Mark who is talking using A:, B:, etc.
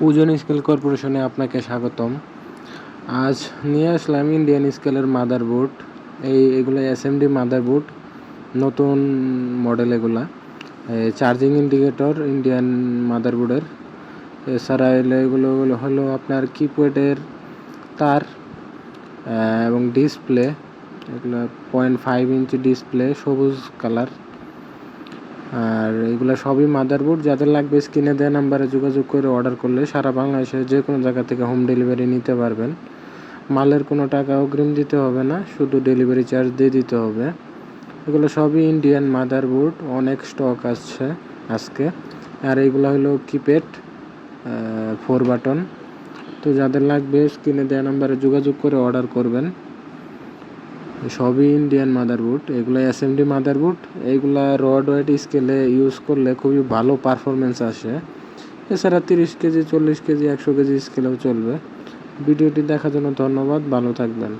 A: ওজন স্কেল কর্পোরেশনে আপনাকে স্বাগতম। আজ নিয়ে আসলাম ইন্ডিয়ান স্কেলের মাদারবোর্ড। এগুলো এসএমডি মাদারবোর্ড, নতুন মডেল। এগুলা চার্জিং ইন্ডিকেটর ইন্ডিয়ান মাদারবোর্ডের। এছাড়া এগুলো হলো আপনার কিপ্যাডের তার এবং ডিসপ্লে। এগুলো 0.5 ইঞ্চি ডিসপ্লে, সবুজ কালার। আর এগুলো সবই মাদারবোর্ড। যাদের লাগবে স্ক্রিনে দেওয়া নাম্বারে যোগাযোগ করে অর্ডার করলে সারা বাংলাদেশের যে কোনো জায়গা থেকে হোম ডেলিভারি নিতে পারবেন। মালের কোনো টাকা অগ্রিম দিতে হবে না, শুধু ডেলিভারি চার্জ দিয়ে দিতে হবে। এগুলো সবই ইন্ডিয়ান মাদারবোর্ড, অনেক স্টক আসছে আজকে। আর এইগুলো হলো কিপ্যাড 4 বাটন। তো যাদের লাগবে স্ক্রিনে দেওয়া নাম্বারে যোগাযোগ করে অর্ডার করবেন। সবই ইন্ডিয়ান মাদারবোর্ড। এগুলো এসএমডি মাদারবোর্ড। এইগুলা রড ওয়েট স্কেলে ইউজ করলে খুবই ভালো পারফরমেন্স আসে। এছাড়া 30 কেজি, 40 কেজি, 100 কেজি স্কেলেও চলবে। ভিডিওটি দেখার জন্য ধন্যবাদ। ভালো থাকবেন।